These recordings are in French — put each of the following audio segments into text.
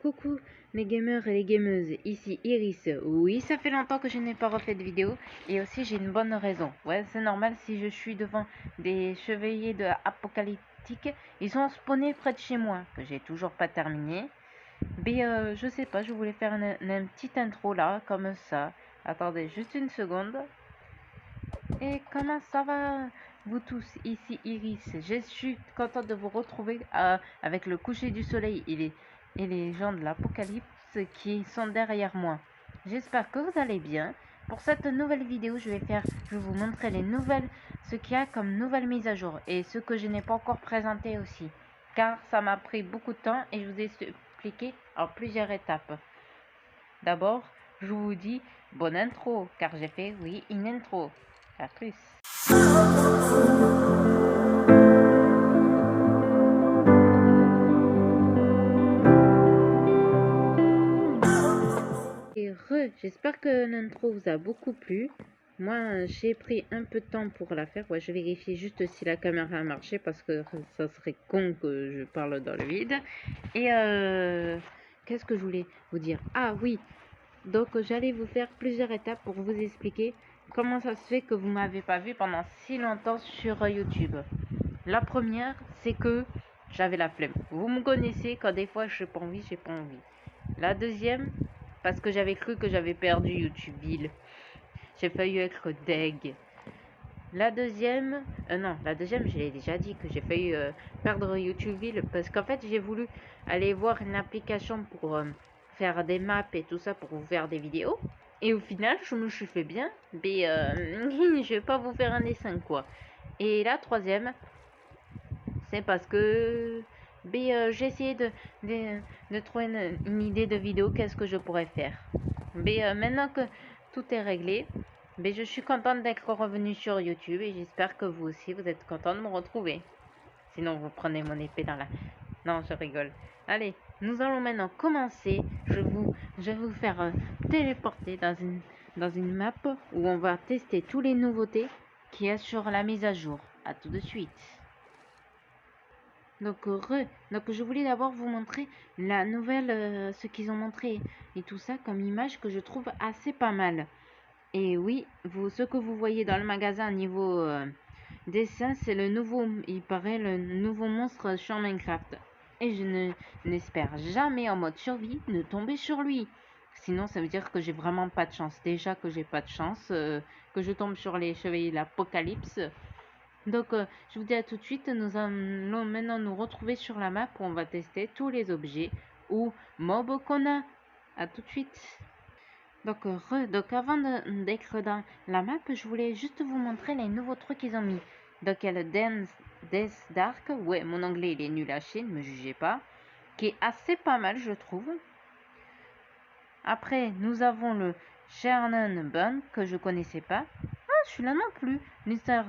Coucou les gamers et les gameuses, ici Iris. Oui, ça fait longtemps que je n'ai pas refait de vidéo et aussi j'ai une bonne raison. Ouais, c'est normal si je suis devant des chevaliers de apocalyptique. Ils sont spawnés près de chez moi, que j'ai toujours pas terminé. Mais je sais pas, je voulais faire une petite intro là, comme ça. Attendez juste une seconde. Et comment ça va vous tous, ici Iris. Je suis contente de vous retrouver avec le coucher du soleil et les gens de l'apocalypse qui sont derrière moi. J'espère que vous allez bien. Pour cette nouvelle vidéo, je vais vous montrer ce qu'il y a comme nouvelles mises à jour et ce que je n'ai pas encore présenté aussi. Car ça m'a pris beaucoup de temps et je vous ai expliqué en plusieurs étapes. D'abord, je vous dis bonne intro, car j'ai fait, oui, une intro. À plus. Et j'espère que l'intro vous a beaucoup plu. Moi, j'ai pris un peu de temps pour la faire. Ouais, je vérifie juste si la caméra a marché parce que ça serait con que je parle dans le vide. Et qu'est-ce que je voulais vous dire? Ah oui, donc j'allais vous faire plusieurs étapes pour vous expliquer comment ça se fait que vous m'avez pas vu pendant si longtemps sur YouTube. La première, c'est que j'avais la flemme. Vous me connaissez, quand des fois j'ai pas envie, j'ai pas envie. La deuxième, parce que j'avais cru que j'avais perdu YouTubeville. J'ai failli être deg. La deuxième, la deuxième, je l'ai déjà dit que j'ai failli perdre YouTubeville parce qu'en fait, j'ai voulu aller voir une application pour faire des maps et tout ça pour vous faire des vidéos. Et au final, je me suis fait bien, mais je vais pas vous faire un dessin quoi. Et la troisième, c'est parce que j'ai essayé de trouver une idée de vidéo, qu'est-ce que je pourrais faire. Mais maintenant que tout est réglé, je suis contente d'être revenue sur YouTube et j'espère que vous aussi, vous êtes content de me retrouver. Sinon, vous prenez mon épée dans la... Non, je rigole. Allez, nous allons maintenant commencer. Je vais vous faire téléporter dans une map où on va tester toutes les nouveautés qu'il y a sur la mise à jour. A tout de suite. Donc, je voulais d'abord vous montrer la nouvelle, ce qu'ils ont montré et tout ça comme image que je trouve assez pas mal. Et oui, ce que vous voyez dans le magasin niveau dessin, c'est le nouveau, il paraît, le nouveau monstre sur Minecraft. Et je n'espère jamais en mode survie de tomber sur lui. Sinon, ça veut dire que j'ai vraiment pas de chance. Déjà que j'ai pas de chance, que je tombe sur les chevaliers de l'apocalypse. Donc, je vous dis à tout de suite. Nous allons maintenant nous retrouver sur la map où on va tester tous les objets ou mobs qu'on a. À tout de suite. Donc, avant d'être dans la map, je voulais juste vous montrer les nouveaux trucs qu'ils ont mis. Donc, il y a le Death Dark. Ouais, mon anglais il est nul à chier, ne me jugez pas. Qui est assez pas mal, je trouve. Après, nous avons le Shannon Bun que je connaissais pas. Ah, celui-là non plus. Mr.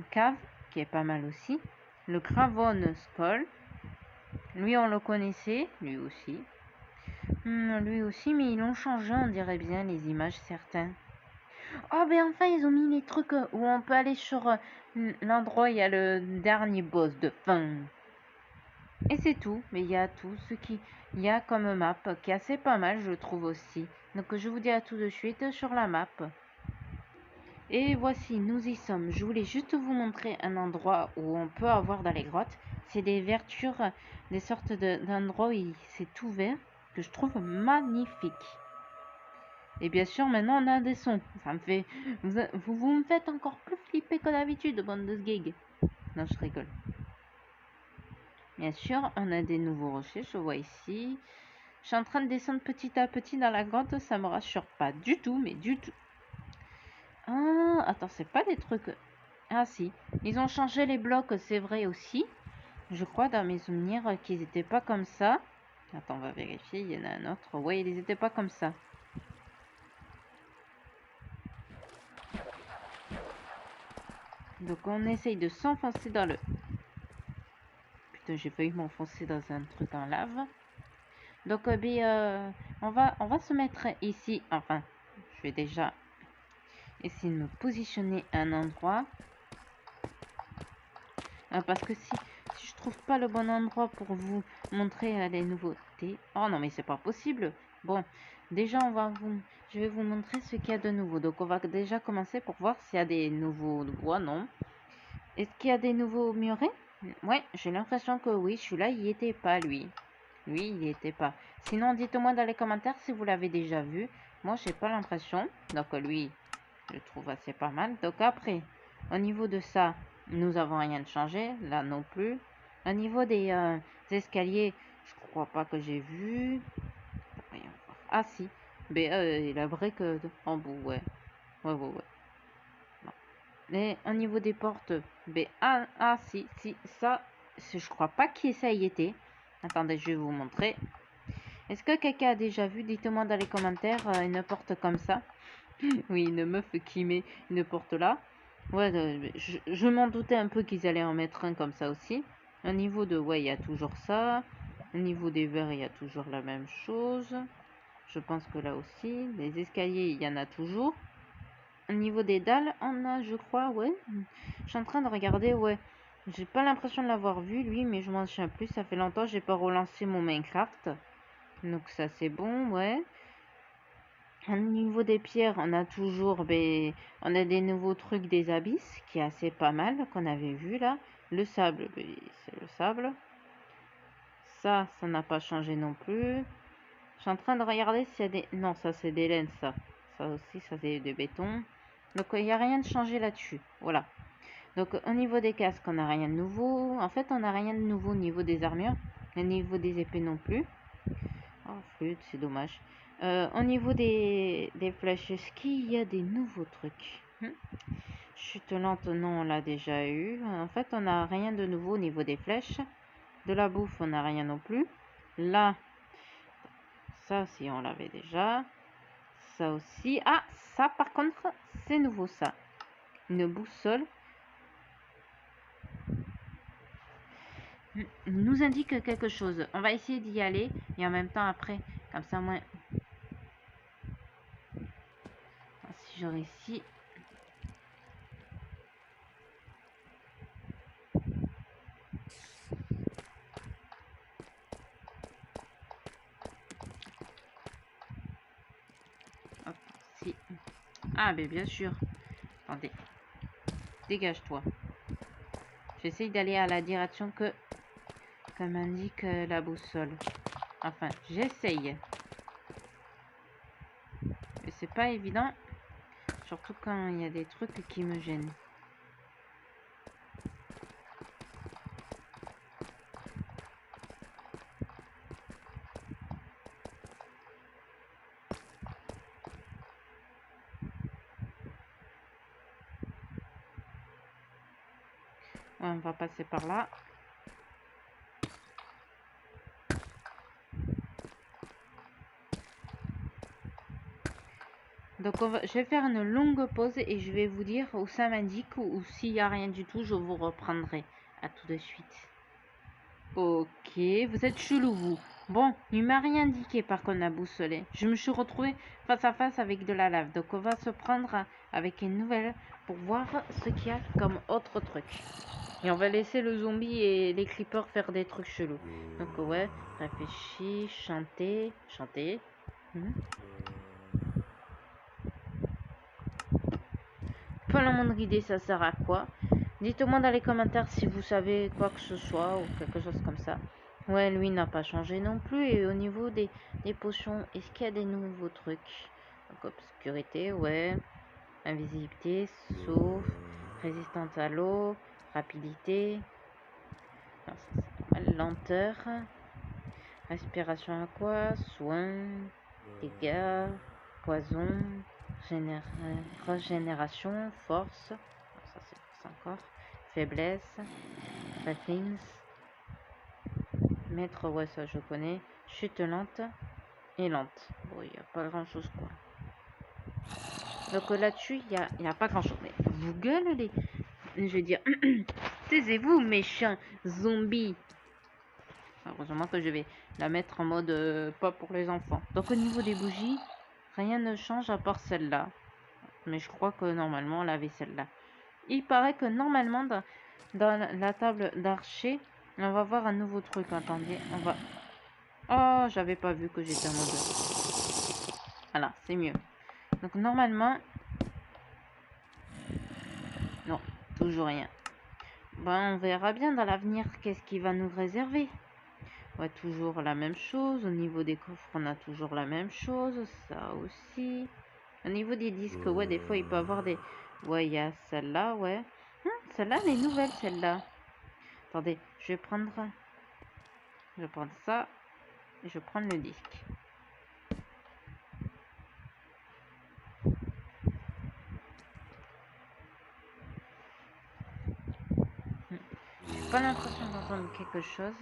Cave, qui est pas mal aussi. Le Cravon Skull. Lui, on le connaissait, lui aussi. Lui aussi, mais ils l'ont changé, on dirait bien, les images, certains. Oh, ben enfin, ils ont mis les trucs où on peut aller sur l'endroit où il y a le dernier boss de fin. Et c'est tout, mais il y a tout ce qu'il y a comme map, qui est assez pas mal, je trouve aussi. Donc, je vous dis à tout de suite sur la map. Et voici, nous y sommes. Je voulais juste vous montrer un endroit où on peut avoir dans les grottes. C'est des vertures, des sortes d'endroits où c'est ouvert, que je trouve magnifique. Et bien sûr, maintenant on a des sons. Ça me fait... Vous me faites encore plus flipper que d'habitude, bande de sgeg. Non, je rigole. Bien sûr, on a des nouveaux rochers, je vois ici. Je suis en train de descendre petit à petit dans la grotte, ça me rassure pas du tout, mais du tout. Ah, attends, c'est pas des trucs... Ah si, ils ont changé les blocs, c'est vrai aussi. Je crois dans mes souvenirs qu'ils étaient pas comme ça. Attends, on va vérifier, il y en a un autre. Ouais, ils étaient pas comme ça. Donc on essaye de s'enfoncer dans le... Putain, j'ai failli m'enfoncer dans un truc en lave. Donc on va se mettre ici. Enfin, je vais déjà essayer de me positionner à un endroit. Parce que si je trouve pas le bon endroit pour vous montrer les nouveaux... connecter. Oh non, mais c'est pas possible. Bon, déjà, je vais vous montrer ce qu'il y a de nouveau. Donc, on va déjà commencer pour voir s'il y a des nouveaux bois. Non. Est-ce qu'il y a des nouveaux murets? Ouais, j'ai l'impression que oui. Celui-là, il n'y était pas, lui. Lui, il n'y était pas. Sinon, dites-moi dans les commentaires si vous l'avez déjà vu. Moi, j'ai pas l'impression. Donc, lui, je trouve assez pas mal. Donc, après, au niveau de ça, nous avons rien de changé. Là non plus. Au niveau des escaliers, je crois pas que j'ai vu. Voyons voir. Ah, si. Mais il a vrai que en bout, ouais. Ouais. Non. Mais au niveau des portes, si, ça, je crois pas que ça y était. Attendez, je vais vous montrer. Est-ce que quelqu'un a déjà vu? Dites-moi dans les commentaires une porte comme ça. Oui, une meuf qui met une porte là. Ouais, je m'en doutais un peu qu'ils allaient en mettre un comme ça aussi. Au niveau de... Ouais, il y a toujours ça. Au niveau des verres, il y a toujours la même chose. Je pense que là aussi. Les escaliers, il y en a toujours. Au niveau des dalles, on a, je crois, ouais. Je suis en train de regarder, ouais. J'ai pas l'impression de l'avoir vu, lui, mais je m'en souviens plus. Ça fait longtemps que j'ai pas relancé mon Minecraft. Donc ça, c'est bon, ouais. Au niveau des pierres, on a toujours, on a des nouveaux trucs des abysses, qui est assez pas mal, qu'on avait vu là. Le sable, c'est le sable. Ça n'a pas changé non plus. Je suis en train de regarder s'il y a des... Non, ça c'est des laines, ça. Ça aussi, ça c'est de béton. Donc il n'y a rien de changé là-dessus. Voilà. Donc au niveau des casques, on n'a rien de nouveau. En fait, on n'a rien de nouveau au niveau des armures. Au niveau des épées non plus. Oh, flûte, c'est dommage. Au niveau des flèches, est-ce qu'il y a des nouveaux trucs? Chute lente, non, on l'a déjà eu. En fait, on n'a rien de nouveau au niveau des flèches. De la bouffe, on n'a rien non plus. Là, ça aussi, on l'avait déjà. Ça aussi. Ah, ça, par contre, c'est nouveau, ça. Une boussole. Nous indique quelque chose. On va essayer d'y aller. Et en même temps, après, comme ça, moi... Si je réussis... Hop, si. Ah, ben bien sûr. Attendez. Dégage-toi. J'essaye d'aller à la direction que m'indique la boussole. Enfin, j'essaye. Mais c'est pas évident. Surtout quand il y a des trucs qui me gênent. Ouais, on va passer par là. Donc je vais faire une longue pause et je vais vous dire où ça m'indique ou s'il n'y a rien du tout, je vous reprendrai. À tout de suite. Ok, vous êtes chelou vous. Bon, il m'a rien indiqué par contre la boussole. Je me suis retrouvée face à face avec de la lave. Donc on va se prendre avec une nouvelle pour voir ce qu'il y a comme autre truc. Et on va laisser le zombie et les creepers faire des trucs chelous. Donc ouais, réfléchis, chanter. Pas la moindre idée, ça sert à quoi? Dites-moi dans les commentaires si vous savez quoi que ce soit ou quelque chose comme ça. Ouais, lui n'a pas changé non plus. Et au niveau des potions, est-ce qu'il y a des nouveaux trucs? Donc obscurité, ouais. Invisibilité, souffle, résistance à l'eau, rapidité. Non, ça c'est normal. Lenteur. Respiration à quoi? Soin, dégâts, poison, régénération, force. Non, ça c'est force encore. Faiblesse, reflins, maître, ouais ça je connais. Chute lente et lente. Bon, il n'y a pas grand chose quoi. Donc là-dessus, il n'y a pas grand chose. Mais vous gueulez, je veux dire, taisez-vous méchants zombies. Heureusement que je vais la mettre en mode pas pour les enfants. Donc au niveau des bougies, rien ne change à part celle-là. Mais je crois que normalement on avait celle-là. Il paraît que normalement dans la table d'archer, on va voir un nouveau truc. Attendez, on va... Oh, j'avais pas vu que j'étais en mode... Voilà, c'est mieux. Donc normalement... Non, toujours rien. Bon, on verra bien dans l'avenir qu'est-ce qu'il va nous réserver. Ouais, toujours la même chose. Au niveau des coffres, on a toujours la même chose. Ça aussi. Au niveau des disques, ouais, des fois, il peut avoir des... Ouais, il y a celle-là, ouais. Celle-là, elle est nouvelle, celle-là. Attendez, je vais prendre... Je vais prendre ça. Et je vais prendre le disque. J'ai pas l'impression d'entendre quelque chose.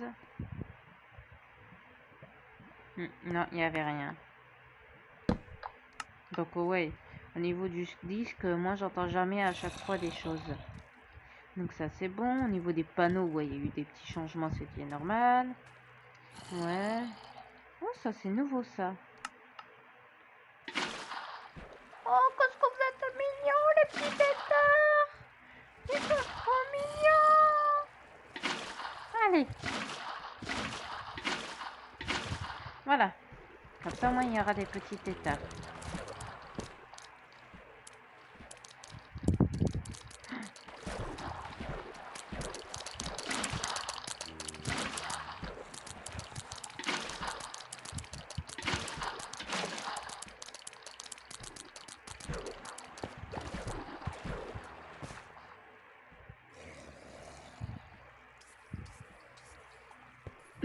Non, il n'y avait rien. Donc, ouais, au niveau du disque, moi, j'entends jamais à chaque fois des choses. Donc ça c'est bon. Au niveau des panneaux, ouais, il y a eu des petits changements, c'était normal. Ouais. Oh, ça c'est nouveau ça. Oh, qu'est-ce que vous êtes mignons les petits têtards. Ils sont trop mignons. Allez. Voilà. Comme ça, moi, il y aura des petits têtards.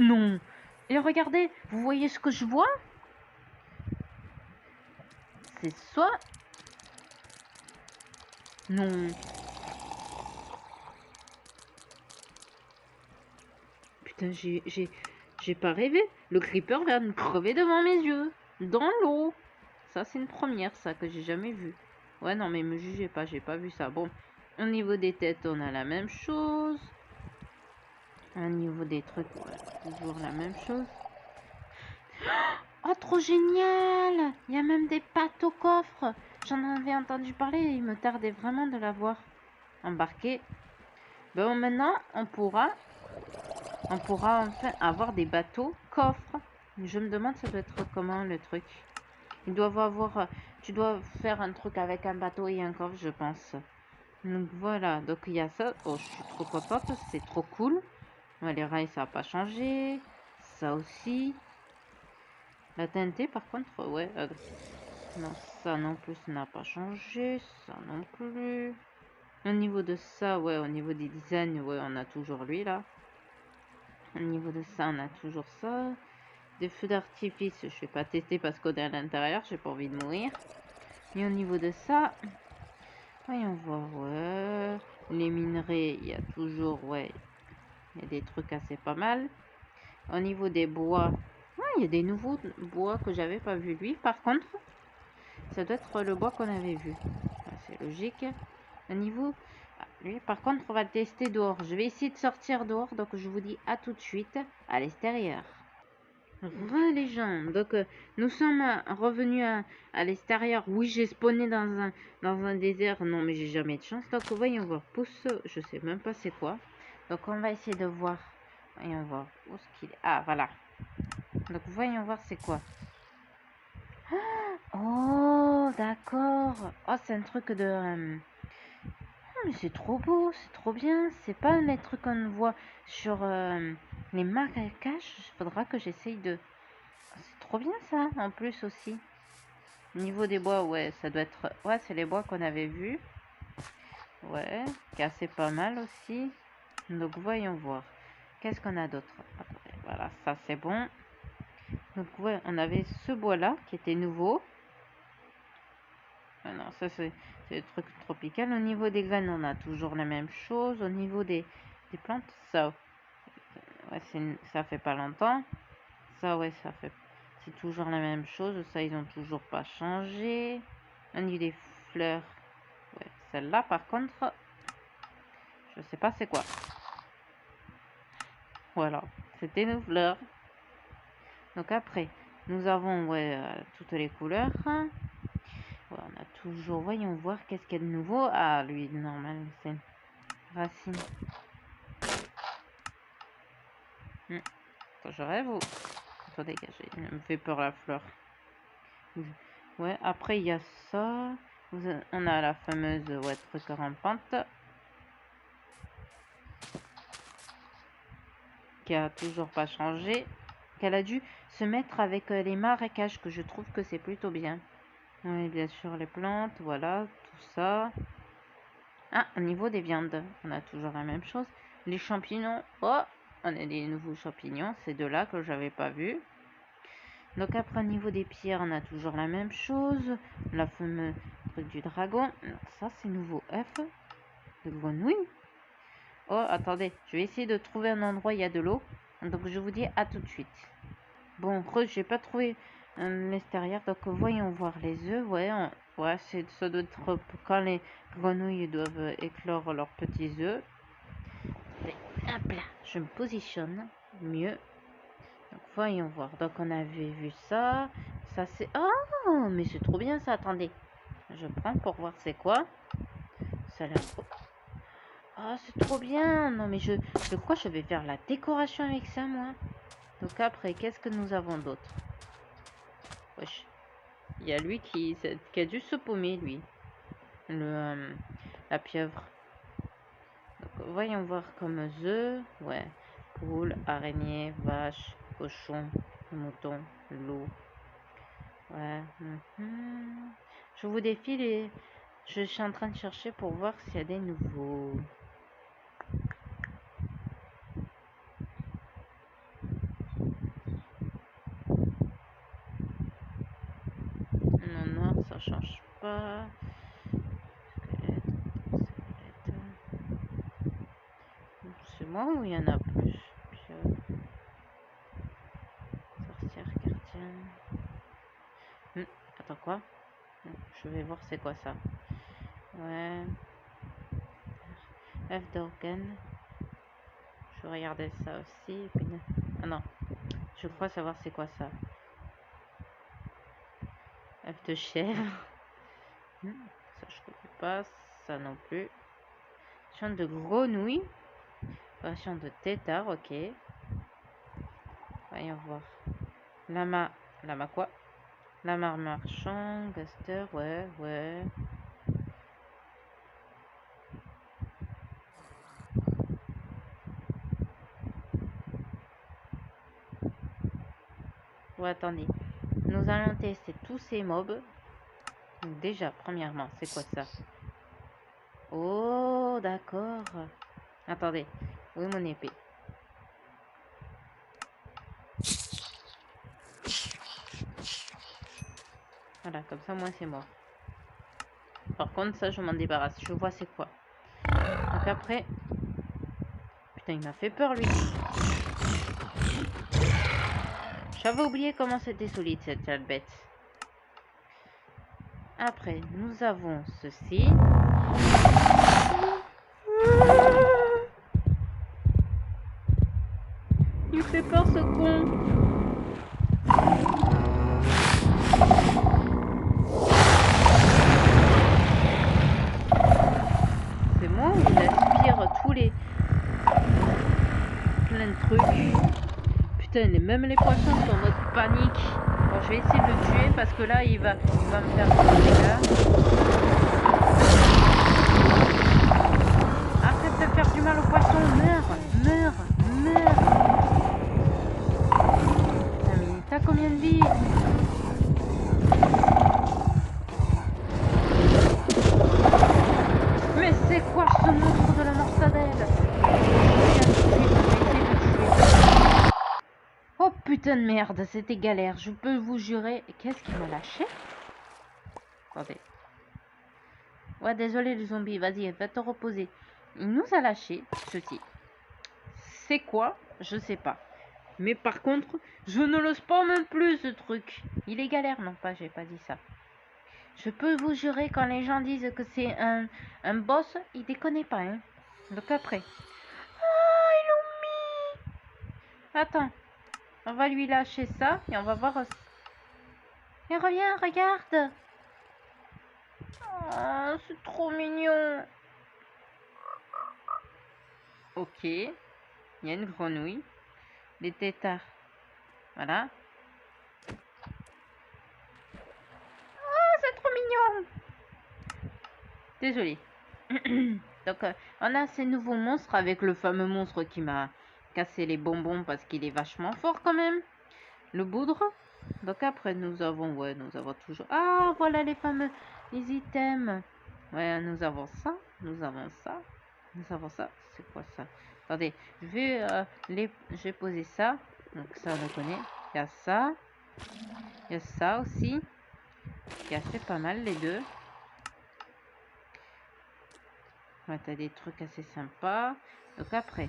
Non. Et regardez, vous voyez ce que je vois? C'est soit... Non. Putain, j'ai pas rêvé. Le creeper vient de me crever devant mes yeux. Dans l'eau. Ça, c'est une première, ça, que j'ai jamais vu. Ouais, non, mais me jugez pas, j'ai pas vu ça. Bon, au niveau des têtes, on a la même chose. Au niveau des trucs, ouais, toujours la même chose. Oh, trop génial! Il y a même des pattes au coffre. J'en avais entendu parler et il me tardait vraiment de l'avoir embarqué. Bon, maintenant, on pourra enfin avoir des bateaux coffres. Je me demande, ça doit être comment le truc. Ils doivent avoir... Tu dois faire un truc avec un bateau et un coffre, je pense. Donc voilà, donc il y a ça. Oh, je suis trop contente, c'est trop cool. Ouais, les rails, ça n'a pas changé. Ça aussi. La TNT, par contre, ouais. Non, ça non plus, ça n'a pas changé. Ça non plus. Au niveau de ça, ouais, au niveau des designs, ouais, on a toujours lui, là. Au niveau de ça, on a toujours ça. Des feux d'artifice, je vais pas tester parce qu'on est à l'intérieur, j'ai pas envie de mourir. Et au niveau de ça, voyons voir, ouais. Les minerais, il y a toujours, ouais, il y a des trucs assez pas mal. Au niveau des bois, il y a des nouveaux bois que j'avais pas vu. Lui, par contre, ça doit être le bois qu'on avait vu. C'est logique. Au niveau... lui, par contre, on va le tester dehors. Je vais essayer de sortir dehors. Donc, je vous dis à tout de suite à l'extérieur. Les gens, donc nous sommes revenus à l'extérieur. Oui, j'ai spawné dans un désert. Non, mais j'ai jamais de chance. Donc, voyons voir. Pousse, je sais même pas c'est quoi. Donc, on va essayer de voir. Voyons voir où est-ce qu'il est. Ah, voilà. Donc, voyons voir c'est quoi. Oh, d'accord. Oh, c'est un truc de... Oh, mais c'est trop beau, c'est trop bien. C'est pas les trucs qu'on voit sur les marécages. Il faudra que j'essaye de... C'est trop bien ça, en plus aussi. Niveau des bois, ouais, ça doit être... Ouais, c'est les bois qu'on avait vus. Ouais, qui est assez pas mal aussi. Donc, voyons voir. Qu'est-ce qu'on a d'autre? Voilà, ça c'est bon. Donc, ouais, on avait ce bois-là qui était nouveau. Ah non, ça c'est le truc tropical. Au niveau des graines, on a toujours la même chose. Au niveau des plantes, ça, ouais, ça fait pas longtemps. Ça, ouais, c'est toujours la même chose. Ça, ils ont toujours pas changé. Au niveau des fleurs, ouais, celle-là, par contre, je sais pas c'est quoi. Voilà, c'était nos fleurs. Donc après, nous avons, ouais, toutes les couleurs. Ouais, on a toujours, voyons voir qu'est-ce qu'il y a de nouveau. Ah, lui, normal, c'est une racine. Quand je rêve, soit dégagé. Elle me fait peur, la fleur. Ouais, après, il y a ça. On a la fameuse truc rampante. Qui a toujours pas changé. Qu'elle a dû se mettre avec les marécages, que je trouve que c'est plutôt bien. Oui, bien sûr, les plantes, voilà, tout ça. Ah, au niveau des viandes, on a toujours la même chose. Les champignons, oh, on a des nouveaux champignons, c'est de là que j'avais pas vu. Donc après, au niveau des pierres, on a toujours la même chose. La fameuse truc du dragon. Ça, c'est nouveau œuf de grenouille. Oh, attendez, je vais essayer de trouver un endroit où il y a de l'eau. Donc je vous dis à tout de suite. Bon, j'ai pas trouvé l'extérieur, donc voyons voir les œufs. Ouais, ouais, ça doit être quand les grenouilles doivent éclore leurs petits œufs. Hop là, je me positionne mieux. Donc voyons voir. Donc on avait vu ça. Ça c'est... Oh, mais c'est trop bien ça, attendez. Je prends pour voir c'est quoi. Ça a l'air trop... Oh, c'est trop bien. Non mais je crois que je vais faire la décoration avec ça, moi. Donc après, qu'est-ce que nous avons d'autre? Wesh. Il y a lui qui a dû se paumer, lui. La pieuvre. Donc, voyons voir comme œufs. Ouais. Poule, araignée, vache, cochon, mouton, loup. Ouais. Je vous défile. Je suis en train de chercher pour voir s'il y a des nouveaux. Non, noir, ça change pas. Squelette, squelette. C'est moi ou il y en a plus? Pieuvre. Sorcière gardienne. Attends, quoi? Je vais voir c'est quoi ça. Ouais. Œuf d'organe. Je vais regarder ça aussi. Ah non. Je crois savoir c'est quoi ça. Œuf de chèvre. Ça je connais pas. Ça non plus. Chant de grenouille. Version de tétard, ok. Voyons voir. Lama. Lama quoi? Lama marchand. Gaster, ouais, ouais. Ouais, attendez. Nous allons tester tous ces mobs. Donc déjà, premièrement, c'est quoi ça? Oh, d'accord. Attendez. Où est mon épée? Voilà, comme ça, moi, c'est mort. Par contre, ça, je m'en débarrasse. Je vois c'est quoi. Donc après... Putain, il m'a fait peur, lui. J'avais oublié comment c'était solide, cette bête. Après, nous avons ceci. Il fait peur, ce con. C'est moi où il aspire tous les... plein de trucs. Putain, même les poissons sont en mode panique. Bon, je vais essayer de le tuer parce que là, il va me faire des dégâts. Arrête de faire du mal aux poissons. Meurs, meurs, meurs. Putain, mais t'as combien de vie? Mais c'est quoi ce monstre de la mortadelle? Oh putain de merde, c'était galère, je peux vous jurer. Qu'est-ce qu'il m'a lâché? Attendez. Ouais, désolé le zombie, vas-y, va te reposer. Il nous a lâché ceci. C'est quoi? Je sais pas. Mais par contre, je ne l'ose pas même plus ce truc. Il est galère, non pas, j'ai pas dit ça. Je peux vous jurer, quand les gens disent que c'est un boss, ils déconnent pas, hein. Donc après. Oh, ils l'ont mis. Attends, on va lui lâcher ça et on va voir. Et reviens, regarde. Oh, c'est trop mignon. Ok, il y a une grenouille. Les têtards. Voilà. Désolée. Donc, on a ces nouveaux monstres avec le fameux monstre qui m'a cassé les bonbons parce qu'il est vachement fort quand même. Le boudre. Donc après, nous avons toujours... Ah, voilà les fameux les items. Ouais, nous avons ça. Nous avons ça. Nous avons ça. C'est quoi ça? Attendez, je vais poser ça. Donc ça, on le connaît. Il y a ça. Il y a ça aussi. Qui est assez pas mal, les deux. Ouais, t'as des trucs assez sympas. Donc après...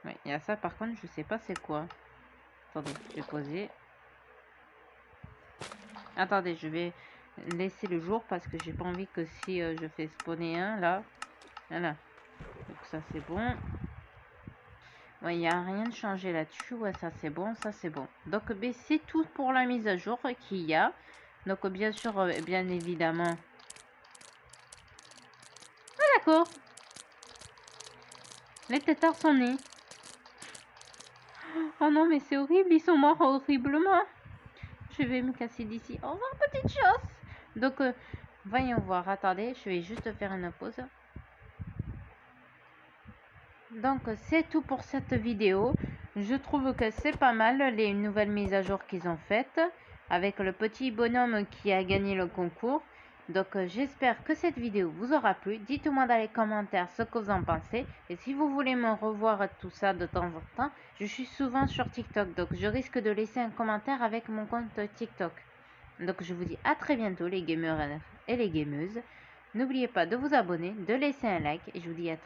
Ouais, il y a ça par contre, je sais pas c'est quoi. Attendez, je vais poser. Attendez, je vais laisser le jour parce que j'ai pas envie que si je fais spawner un là. Voilà. Donc ça c'est bon. Ouais, il n'y a rien de changé là-dessus. Ouais, ça c'est bon, ça c'est bon. Donc ben, c'est tout pour la mise à jour qu'il y a. Donc bien sûr, bien évidemment. Ah d'accord. Les têtards sont nés. Oh non, mais c'est horrible, ils sont morts horriblement. Je vais me casser d'ici. Au revoir, petite chose. Donc, voyons voir. Attendez, je vais juste faire une pause. Donc, c'est tout pour cette vidéo. Je trouve que c'est pas mal les nouvelles mises à jour qu'ils ont faites. Avec le petit bonhomme qui a gagné le concours. Donc, j'espère que cette vidéo vous aura plu. Dites-moi dans les commentaires ce que vous en pensez. Et si vous voulez me revoir tout ça de temps en temps, je suis souvent sur TikTok. Donc, je risque de laisser un commentaire avec mon compte TikTok. Donc je vous dis à très bientôt les gamers et les gameuses. N'oubliez pas de vous abonner, de laisser un like et je vous dis à très